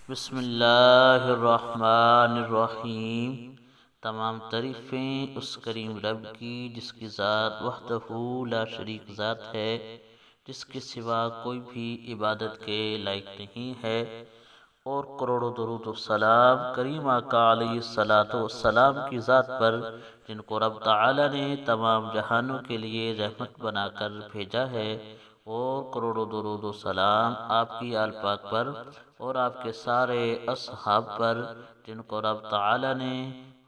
بسم اللہ الرحمن الرحیم۔ تمام تعریفیں اس کریم رب کی جس کی ذات وحدہ لا شریک ذات ہے، جس کے سوا کوئی بھی عبادت کے لائق نہیں ہے، اور کروڑوں درود و سلام کریم آقا علیہ الصلوۃ والسلام کی ذات پر، جن کو رب تعالی نے تمام جہانوں کے لیے رحمت بنا کر بھیجا ہے، اور کروڑوں درود و سلام آپ کی آل پاک پر اور آپ کے سارے اصحاب پر، جن کو رب تعالی نے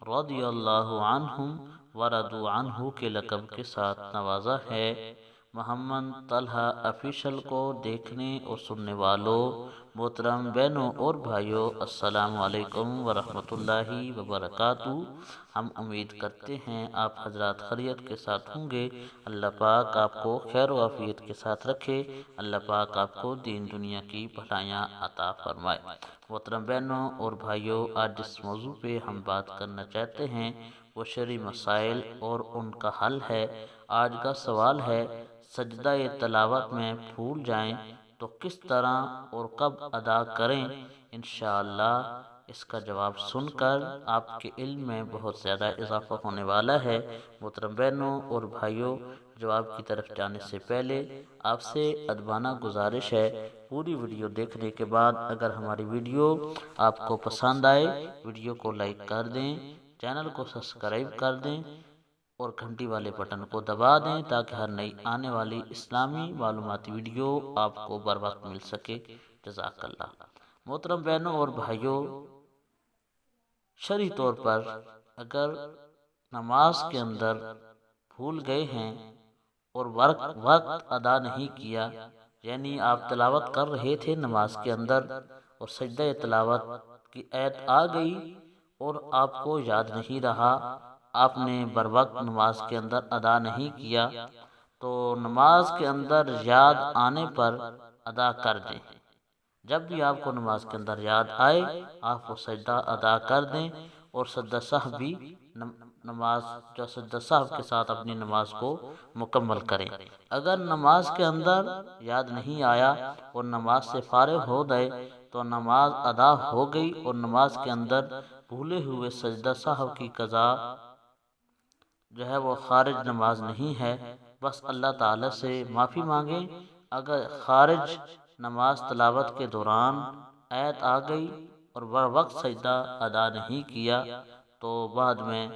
رضی اللہ عنہم ورضوا عنہ کے لقب کے ساتھ نوازا ہے۔ محمد طلحہ آفیشل کو دیکھنے اور سننے والوں، محترم بہنوں اور بھائیوں، السلام علیکم ورحمۃ اللہ وبرکاتہ۔ ہم امید کرتے ہیں آپ حضرات خیریت کے ساتھ ہوں گے۔ اللہ پاک آپ کو خیر و عافیت کے ساتھ رکھے۔ اللہ پاک آپ کو دین دنیا کی بھلائیاں عطا فرمائے۔ محترم بہنوں اور بھائیوں، آج جس موضوع پہ ہم بات کرنا چاہتے ہیں وہ شرعی مسائل اور ان کا حل ہے۔ آج کا سوال ہے، سجدہ تلاوت میں بھول جائیں تو کس طرح اور کب ادا کریں؟ انشاءاللہ اس کا جواب سن کر آپ کے علم میں بہت زیادہ اضافہ ہونے والا ہے۔ محترم بہنوں اور بھائیوں، جواب کی طرف جانے سے پہلے آپ سے ادبانہ گزارش ہے، پوری ویڈیو دیکھنے کے بعد اگر ہماری ویڈیو آپ کو پسند آئے، ویڈیو کو لائک کر دیں، چینل کو سبسکرائب کر دیں اور گھنٹی والے بٹن کو دبا دیں تاکہ ہر نئی آنے والی اسلامی معلوماتی ویڈیو آپ کو بر وقت مل سکے۔ جزاک اللہ۔ محترم بہنوں اور بھائیوں، شرعی طور پر اگر نماز کے اندر بھول گئے ہیں اور وقت ادا نہیں کیا، یعنی آپ تلاوت کر رہے تھے نماز کے اندر اور سجدہ تلاوت کی آیت آ گئی اور آپ کو یاد نہیں رہا، آپ نے بر وقت نماز کے اندر ادا نہیں کیا، تو نماز کے اندر یاد آنے پر ادا کر دیں۔ جب بھی آپ کو نماز کے اندر یاد آئے، آپ وہ سجدہ ادا کر دیں اور سجدہ سہو بھی سجدہ سہو کے ساتھ اپنی نماز کو مکمل کریں۔ اگر نماز کے اندر یاد نہیں آیا اور نماز سے فارغ ہو گئے تو نماز ادا ہو گئی اور نماز کے اندر بھولے ہوئے سجدہ سہو کی قضا جو ہے وہ خارج نماز نہیں ہے، بس اللہ تعالی سے معافی مانگیں۔ اگر خارج نماز تلاوت کے دوران آیت آ گئی اور بر وقت سجدہ ادا نہیں کیا تو بعد میں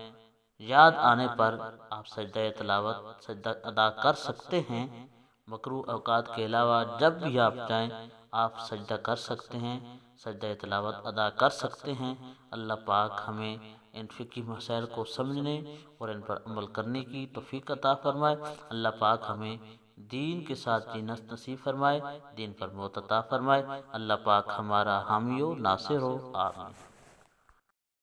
یاد آنے پر آپ سجدہ تلاوت سجدہ ادا کر سکتے ہیں۔ مکروہ اوقات کے علاوہ جب بھی آپ چاہیں آپ سجدہ کر سکتے ہیں، سجدہ تلاوت ادا کر سکتے ہیں۔ اللہ پاک ہمیں ان فقہی مسائل کو سمجھنے اور ان پر عمل کرنے کی توفیق عطا فرمائے۔ اللہ پاک ہمیں دین کے ساتھ جینا نصیب فرمائے، دین پر موت عطا فرمائے۔ اللہ پاک ہمارا حامی و ناصر ہو، آمین۔